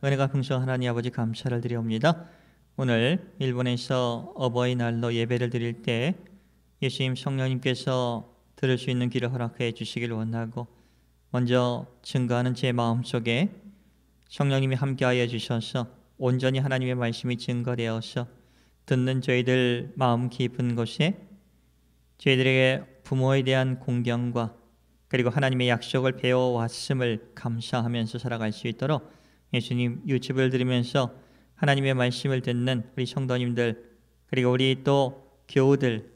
은혜가 풍성한 하나님 아버지 감사를 드리옵니다. 오늘 일본에서 어버이날로 예배를 드릴 때 예수님 성령님께서 들을 수 있는 길을 허락해 주시길 원하고, 먼저 증거하는 제 마음속에 성령님이 함께하여 주셔서 온전히 하나님의 말씀이 증거되어서 듣는 저희들 마음 깊은 곳에 저희들에게 부모에 대한 공경과 그리고 하나님의 약속을 배워왔음을 감사하면서 살아갈 수 있도록 예수님 유튜브를 들으면서 하나님의 말씀을 듣는 우리 성도님들, 그리고 우리 또 교우들,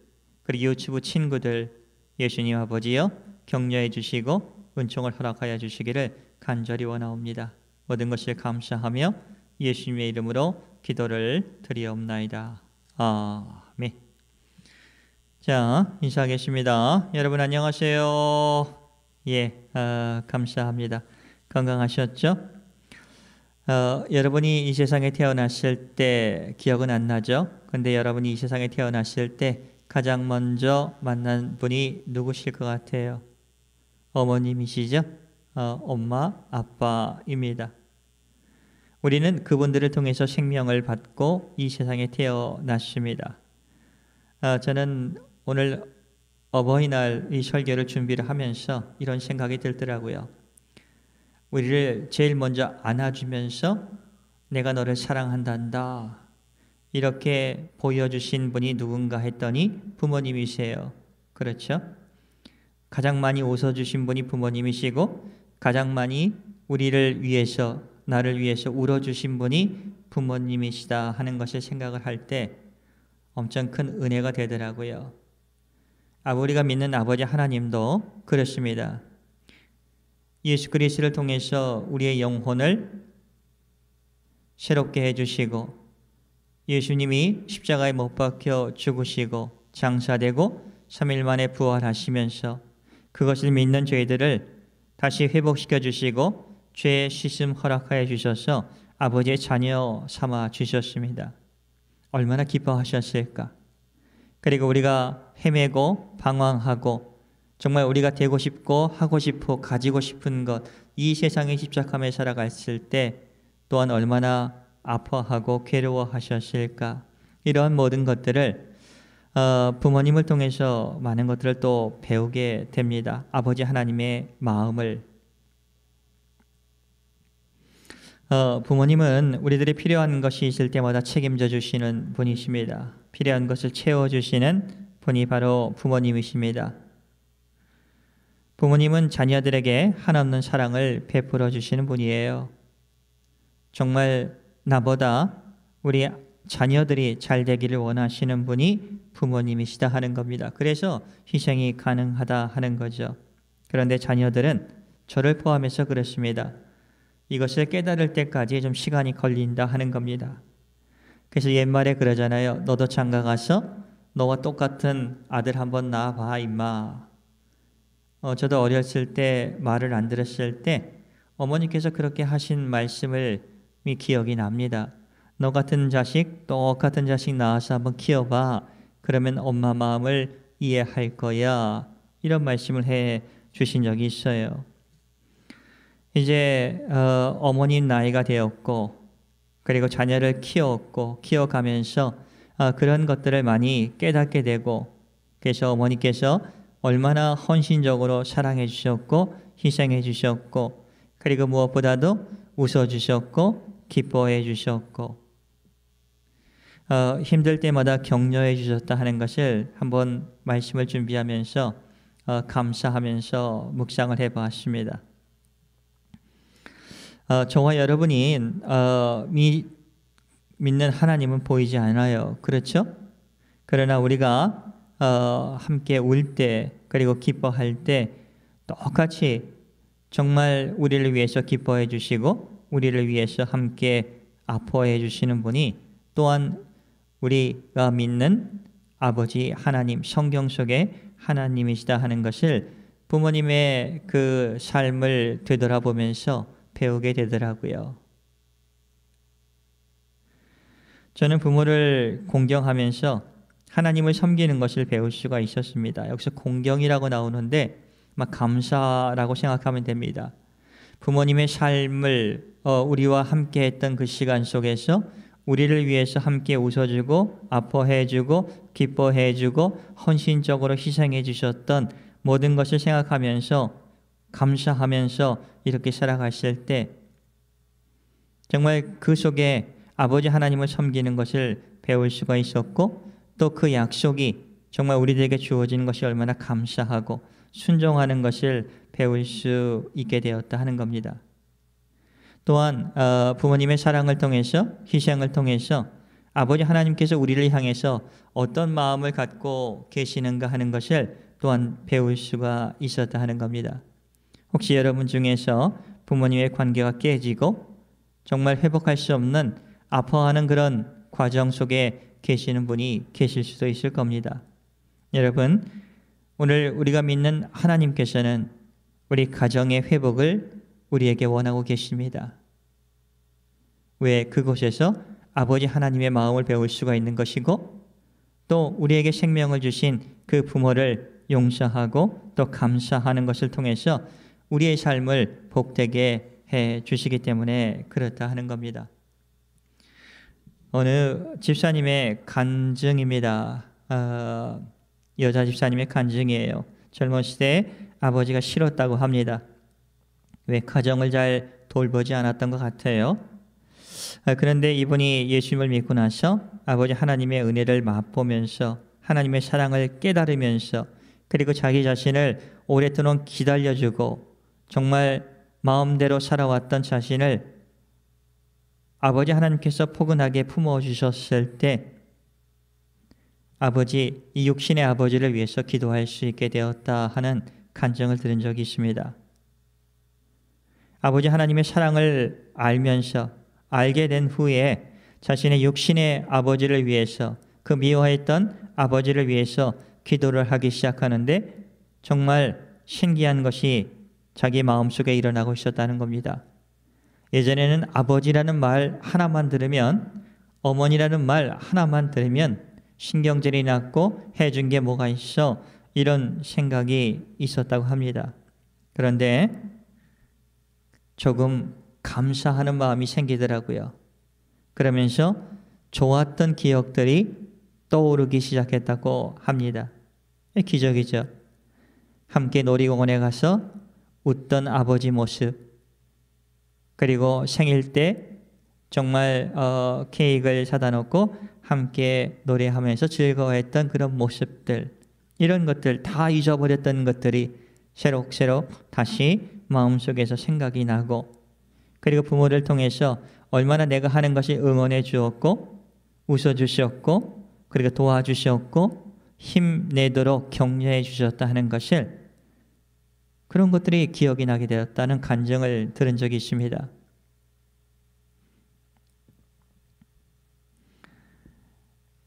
그리고 유튜브 친구들 예수님 아버지여 격려해 주시고 은총을 허락하여 주시기를 간절히 원하옵니다. 모든 것을 감사하며 예수님의 이름으로 기도를 드리옵나이다. 아멘. 자, 인사하겠습니다. 여러분 안녕하세요. 감사합니다. 건강하셨죠? 여러분이 이 세상에 태어났을 때 기억은 안 나죠? 근데 여러분이 이 세상에 태어났을 때 가장 먼저 만난 분이 누구실 것 같아요? 어머님이시죠? 엄마, 아빠입니다. 우리는 그분들을 통해서 생명을 받고 이 세상에 태어났습니다. 저는 오늘 어버이날 이 설교를 준비를 하면서 이런 생각이 들더라고요. 우리를 제일 먼저 안아주면서 내가 너를 사랑한단다 이렇게 보여주신 분이 누군가 했더니 부모님이세요. 그렇죠? 가장 많이 웃어주신 분이 부모님이시고, 가장 많이 우리를 위해서, 나를 위해서 울어주신 분이 부모님이시다 하는 것을 생각을 할 때 엄청 큰 은혜가 되더라고요. 우리가 믿는 아버지 하나님도 그렇습니다. 예수 그리스도를 통해서 우리의 영혼을 새롭게 해주시고, 예수님이 십자가에 못 박혀 죽으시고 장사되고 3일 만에 부활하시면서 그것을 믿는 저희들을 다시 회복시켜 주시고 죄의 씻음 허락하여 주셔서 아버지의 자녀 삼아 주셨습니다. 얼마나 기뻐하셨을까? 그리고 우리가 헤매고 방황하고 정말 우리가 되고 싶고 하고 싶고 가지고 싶은 것, 이 세상의 집착함에 살아갔을 때 또한 얼마나 아파하고 괴로워하셨을까? 이런 모든 것들을 부모님을 통해서 많은 것들을 또 배우게 됩니다. 아버지 하나님의 마음을. 부모님은 우리들이 필요한 것이 있을 때마다 책임져 주시는 분이십니다. 필요한 것을 채워주시는 분이 바로 부모님이십니다. 부모님은 자녀들에게 한없는 사랑을 베풀어 주시는 분이에요. 정말 나보다 우리 자녀들이 잘 되기를 원하시는 분이 부모님이시다 하는 겁니다. 그래서 희생이 가능하다 하는 거죠. 그런데 자녀들은 저를 포함해서 그렇습니다. 이것을 깨달을 때까지 좀 시간이 걸린다 하는 겁니다. 그래서 옛말에 그러잖아요. 너도 장가 가서 너와 똑같은 아들 한번 낳아봐 임마. 저도 어렸을 때 말을 안 들었을 때 어머니께서 그렇게 하신 말씀을 기억이 납니다. 너 같은 자식, 똑같은 자식 낳아서 한번 키워봐. 그러면 엄마 마음을 이해할 거야. 이런 말씀을 해 주신 적이 있어요. 이제 어머니 나이가 되었고, 그리고 자녀를 키웠고 키워가면서 그런 것들을 많이 깨닫게 되고, 그래서 어머니께서 얼마나 헌신적으로 사랑해 주셨고 희생해 주셨고, 그리고 무엇보다도 웃어 주셨고 기뻐해 주셨고 힘들 때마다 격려해 주셨다 하는 것을 한번 말씀을 준비하면서 감사하면서 묵상을 해보았습니다. 저와 여러분이 믿는 하나님은 보이지 않아요. 그렇죠? 그러나 우리가 함께 울 때 그리고 기뻐할 때 똑같이 정말 우리를 위해서 기뻐해 주시고 우리를 위해서 함께 아파해 주시는 분이 또한 우리가 믿는 아버지 하나님, 성경 속의 하나님이시다 하는 것을 부모님의 그 삶을 되돌아보면서 배우게 되더라고요. 저는 부모를 공경하면서 하나님을 섬기는 것을 배울 수가 있었습니다. 여기서 공경이라고 나오는데 막 감사라고 생각하면 됩니다. 부모님의 삶을 우리와 함께 했던 그 시간 속에서 우리를 위해서 함께 웃어주고 아파해주고 기뻐해주고 헌신적으로 희생해 주셨던 모든 것을 생각하면서 감사하면서 이렇게 살아가실 때 정말 그 속에 아버지 하나님을 섬기는 것을 배울 수가 있었고 또 그 약속이 정말 우리들에게 주어지는 것이 얼마나 감사하고 순종하는 것을 배울 수 있게 되었다 하는 겁니다. 또한 부모님의 사랑을 통해서 희생을 통해서 아버지 하나님께서 우리를 향해서 어떤 마음을 갖고 계시는가 하는 것을 또한 배울 수가 있었다 하는 겁니다. 혹시 여러분 중에서 부모님의 관계가 깨지고 정말 회복할 수 없는 아파하는 그런 과정 속에 계시는 분이 계실 수도 있을 겁니다. 여러분, 오늘 우리가 믿는 하나님께서는 우리 가정의 회복을 우리에게 원하고 계십니다. 왜? 그곳에서 아버지 하나님의 마음을 배울 수가 있는 것이고 또 우리에게 생명을 주신 그 부모를 용서하고 또 감사하는 것을 통해서 우리의 삶을 복되게 해 주시기 때문에 그렇다 하는 겁니다. 어느 집사님의 간증입니다. 여자 집사님의 간증이에요. 젊었을 때 아버지가 싫었다고 합니다. 왜? 가정을 잘 돌보지 않았던 것 같아요. 그런데 이분이 예수님을 믿고 나서 아버지 하나님의 은혜를 맛보면서 하나님의 사랑을 깨달으면서 그리고 자기 자신을 오랫동안 기다려주고 정말 마음대로 살아왔던 자신을 아버지 하나님께서 포근하게 품어주셨을 때 이 육신의 아버지를 위해서 기도할 수 있게 되었다 하는 간증을 들은 적이 있습니다. 아버지 하나님의 사랑을 알게 된 후에 자신의 육신의 아버지를 위해서 그 미워했던 아버지를 위해서 기도를 하기 시작하는데 정말 신기한 것이 자기 마음속에 일어나고 있었다는 겁니다. 예전에는 아버지라는 말 하나만 들으면 어머니라는 말 하나만 들으면 신경질이 났고 해준 게 뭐가 있어 이런 생각이 있었다고 합니다. 그런데 조금 감사하는 마음이 생기더라고요. 그러면서 좋았던 기억들이 떠오르기 시작했다고 합니다. 기적이죠. 함께 놀이공원에 가서 웃던 아버지 모습, 그리고 생일 때 정말 케이크를 사다 놓고 함께 노래하면서 즐거워했던 그런 모습들, 이런 것들 다 잊어버렸던 것들이 새록새록 다시 마음속에서 생각이 나고 그리고 부모를 통해서 얼마나 내가 하는 것이 응원해 주었고 웃어주셨고 그리고 도와주셨고 힘내도록 격려해 주셨다 하는 것을 그런 것들이 기억이 나게 되었다는 간증을 들은 적이 있습니다.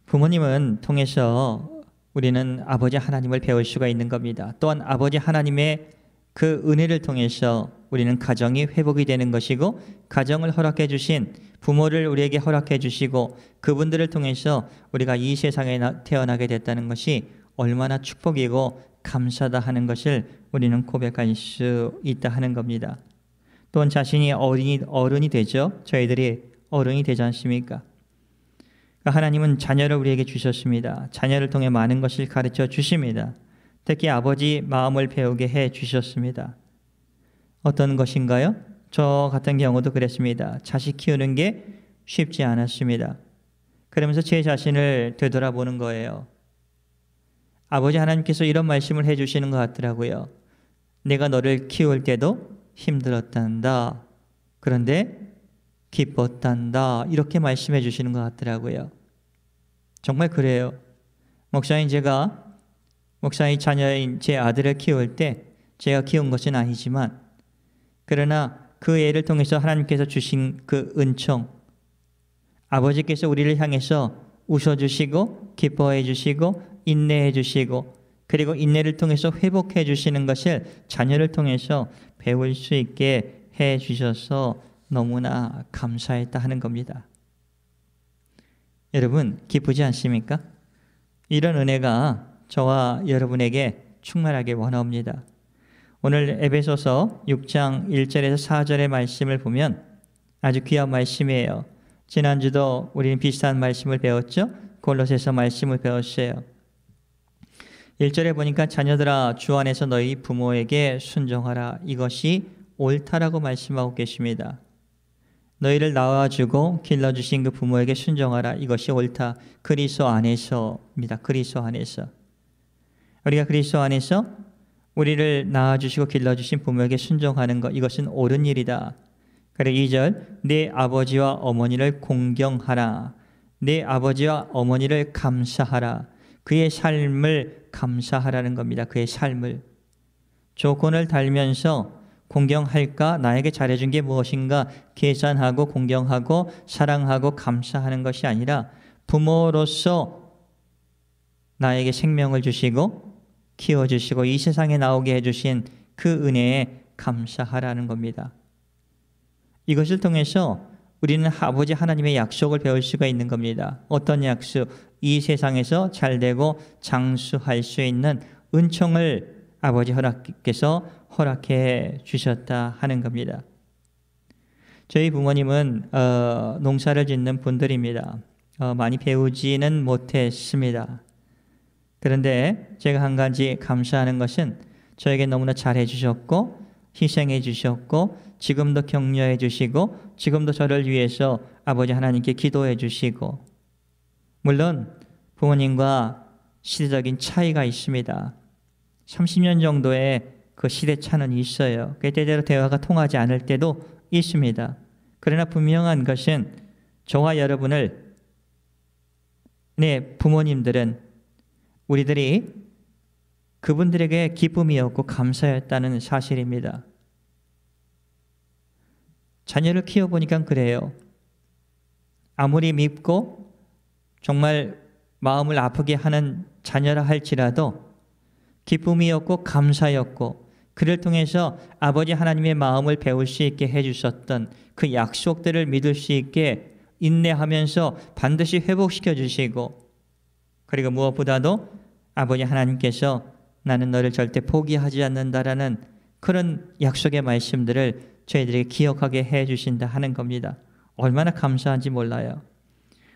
부모님은 통해서 우리는 아버지 하나님을 배울 수가 있는 겁니다. 또한 아버지 하나님의 그 은혜를 통해서 우리는 가정이 회복이 되는 것이고 가정을 허락해 주신 부모를 우리에게 허락해 주시고 그분들을 통해서 우리가 이 세상에 태어나게 됐다는 것이 얼마나 축복이고 감사다 하는 것을 우리는 고백할 수 있다 하는 겁니다. 또한 자신이 어른이 되죠. 저희들이 어른이 되지 않습니까? 하나님은 자녀를 우리에게 주셨습니다. 자녀를 통해 많은 것을 가르쳐 주십니다. 특히 아버지 마음을 배우게 해 주셨습니다. 어떤 것인가요? 저 같은 경우도 그랬습니다. 자식 키우는 게 쉽지 않았습니다. 그러면서 제 자신을 되돌아보는 거예요. 아버지 하나님께서 이런 말씀을 해주시는 것 같더라고요. 내가 너를 키울 때도 힘들었단다. 그런데 기뻤단다. 이렇게 말씀해 주시는 것 같더라고요. 정말 그래요. 목사인 자녀인 제 아들을 키울 때 제가 키운 것은 아니지만 그러나 그 애를 통해서 하나님께서 주신 그 은총, 아버지께서 우리를 향해서 웃어주시고 기뻐해 주시고 인내해 주시고 그리고 인내를 통해서 회복해 주시는 것을 자녀를 통해서 배울 수 있게 해 주셔서 너무나 감사했다 하는 겁니다. 여러분 기쁘지 않습니까? 이런 은혜가 저와 여러분에게 충만하게 원합니다. 오늘 에베소서 6장 1절에서 4절의 말씀을 보면 아주 귀한 말씀이에요. 지난주도 우리는 비슷한 말씀을 배웠죠. 골로새서 말씀을 배웠어요. 1절에 보니까 자녀들아 주 안에서 너희 부모에게 순종하라. 이것이 옳다라고 말씀하고 계십니다. 너희를 낳아주고 길러주신 그 부모에게 순종하라. 이것이 옳다. 그리스도 안에서입니다. 그리스도 안에서. 우리가 그리스도 안에서 우리를 낳아주시고 길러주신 부모에게 순종하는 것, 이것은 옳은 일이다. 그리고 2절, 내 아버지와 어머니를 공경하라. 내 아버지와 어머니를 감사하라. 그의 삶을 감사하라는 겁니다. 그의 삶을. 조건을 달면서 공경할까? 나에게 잘해준 게 무엇인가? 계산하고 공경하고 사랑하고 감사하는 것이 아니라 부모로서 나에게 생명을 주시고 키워주시고 이 세상에 나오게 해주신 그 은혜에 감사하라는 겁니다. 이것을 통해서 우리는 아버지 하나님의 약속을 배울 수가 있는 겁니다. 어떤 약속? 이 세상에서 잘되고 장수할 수 있는 은총을 아버지 하나님께서 허락해 주셨다 하는 겁니다. 저희 부모님은 농사를 짓는 분들입니다. 많이 배우지는 못했습니다. 그런데 제가 한 가지 감사하는 것은 저에게 너무나 잘해 주셨고 희생해 주셨고 지금도 격려해 주시고 지금도 저를 위해서 아버지 하나님께 기도해 주시고, 물론 부모님과 시대적인 차이가 있습니다. 30년 정도의 그 시대차는 있어요. 때때로 대화가 통하지 않을 때도 있습니다. 그러나 분명한 것은 저와 여러분을, 부모님들은 우리들이 그분들에게 기쁨이었고 감사였다는 사실입니다. 자녀를 키워보니까 그래요. 아무리 밉고 정말 마음을 아프게 하는 자녀라 할지라도 기쁨이었고 감사였고 그를 통해서 아버지 하나님의 마음을 배울 수 있게 해주셨던 그 약속들을 믿을 수 있게 인내하면서 반드시 회복시켜 주시고, 그리고 무엇보다도 아버지 하나님께서 나는 너를 절대 포기하지 않는다라는 그런 약속의 말씀들을 저희들에게 기억하게 해주신다 하는 겁니다. 얼마나 감사한지 몰라요.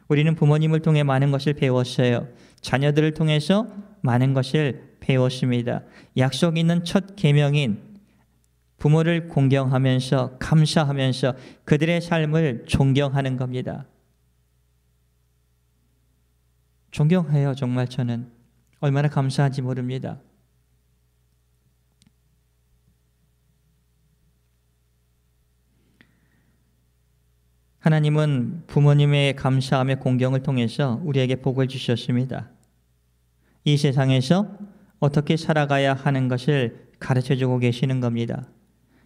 우리는 부모님을 통해 많은 것을 배웠어요. 자녀들을 통해서 많은 것을 배웠습니다. 약속 있는 첫 계명인 부모를 공경하면서 감사하면서 그들의 삶을 존경하는 겁니다. 존경해요. 정말 저는 얼마나 감사한지 모릅니다. 하나님은 부모님의 감사함의 공경을 통해서 우리에게 복을 주셨습니다. 이 세상에서 어떻게 살아가야 하는 것을 가르쳐주고 계시는 겁니다.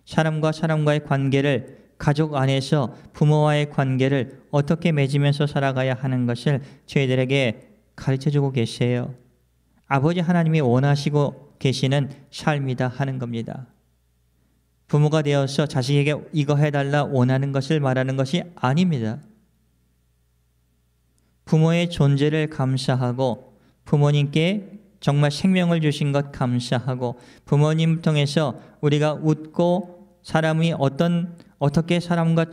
사람과 사람과의 관계를, 가족 안에서 부모와의 관계를 어떻게 맺으면서 살아가야 하는 것을 저희들에게 가르쳐주고 계세요. 아버지 하나님이 원하시고 계시는 삶이다 하는 겁니다. 부모가 되어서 자식에게 이거 해달라 원하는 것을 말하는 것이 아닙니다. 부모의 존재를 감사하고 부모님께 정말 생명을 주신 것 감사하고 부모님 통해서 우리가 웃고 사람이 어떻게 사람과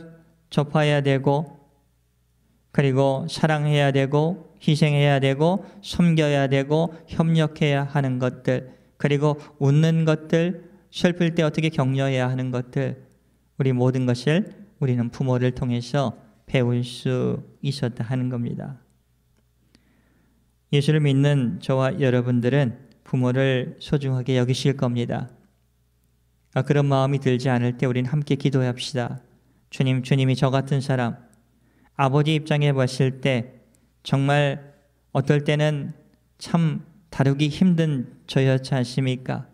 접해야 되고 그리고 사랑해야 되고 희생해야 되고 섬겨야 되고 협력해야 하는 것들, 그리고 웃는 것들, 슬플 때 어떻게 격려해야 하는 것들, 우리 모든 것을 우리는 부모를 통해서 배울 수 있었다 하는 겁니다. 예수를 믿는 저와 여러분들은 부모를 소중하게 여기실 겁니다. 그런 마음이 들지 않을 때 우리는 함께 기도합시다. 주님이 저 같은 사람, 아버지 입장에 봤을 때 정말 어떨 때는 참 다루기 힘든 저였지 않습니까?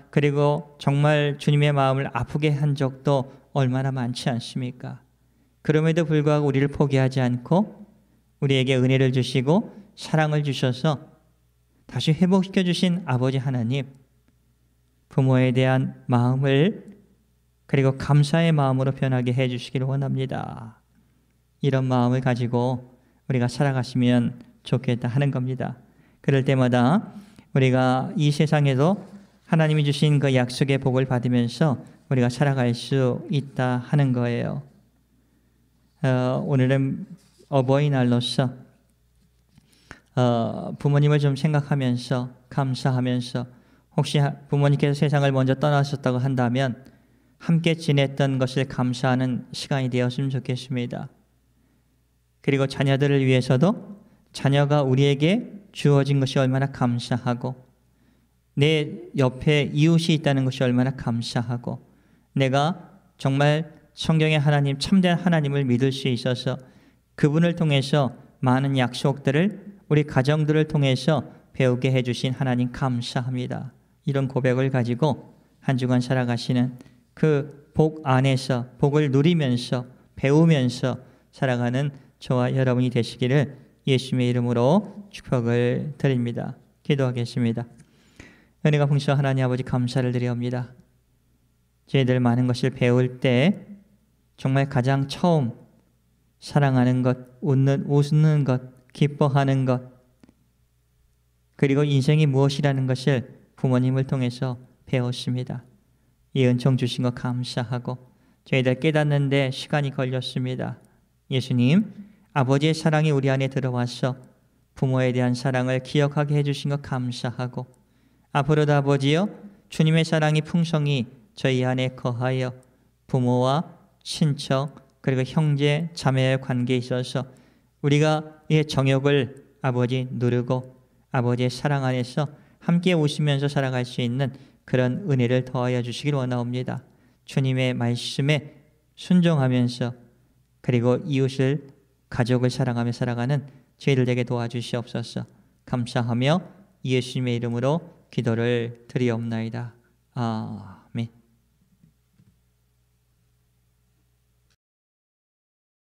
그리고 정말 주님의 마음을 아프게 한 적도 얼마나 많지 않습니까? 그럼에도 불구하고 우리를 포기하지 않고 우리에게 은혜를 주시고 사랑을 주셔서 다시 회복시켜 주신 아버지 하나님, 부모에 대한 마음을 그리고 감사의 마음으로 변하게 해 주시기를 원합니다. 이런 마음을 가지고 우리가 살아갔으면 좋겠다 하는 겁니다. 그럴 때마다 우리가 이 세상에도 하나님이 주신 그 약속의 복을 받으면서 우리가 살아갈 수 있다 하는 거예요. 오늘은 어버이날로서 부모님을 좀 생각하면서 감사하면서 혹시 부모님께서 세상을 먼저 떠나셨다고 한다면 함께 지냈던 것을 감사하는 시간이 되었으면 좋겠습니다. 그리고 자녀들을 위해서도 자녀가 우리에게 주어진 것이 얼마나 감사하고 내 옆에 이웃이 있다는 것이 얼마나 감사하고 내가 정말 성경의 하나님, 참된 하나님을 믿을 수 있어서 그분을 통해서 많은 약속들을 우리 가정들을 통해서 배우게 해주신 하나님 감사합니다. 이런 고백을 가지고 한 주간 살아가시는 그 복 안에서 복을 누리면서 배우면서 살아가는 저와 여러분이 되시기를 예수님의 이름으로 축복을 드립니다. 기도하겠습니다. 은혜가 풍성한 하나님 아버지 감사를 드리옵니다. 저희들 많은 것을 배울 때 정말 가장 처음 사랑하는 것, 웃는 것, 기뻐하는 것, 그리고 인생이 무엇이라는 것을 부모님을 통해서 배웠습니다. 이 은총 주신 것 감사하고 저희들 깨닫는데 시간이 걸렸습니다. 예수님, 아버지의 사랑이 우리 안에 들어와서 부모에 대한 사랑을 기억하게 해주신 것 감사하고 앞으로도 아버지여 주님의 사랑이 풍성히 저희 안에 거하여 부모와 친척 그리고 형제 자매의 관계에 있어서 우리가 이 정욕을 아버지 누르고 아버지의 사랑 안에서 함께 웃으면서 살아갈 수 있는 그런 은혜를 더하여 주시길 원하옵니다. 주님의 말씀에 순종하면서 그리고 이웃을 가족을 사랑하며 살아가는 저희들 되게 도와주시옵소서. 감사하며 예수님의 이름으로 기도를 드리옵나이다. 아멘.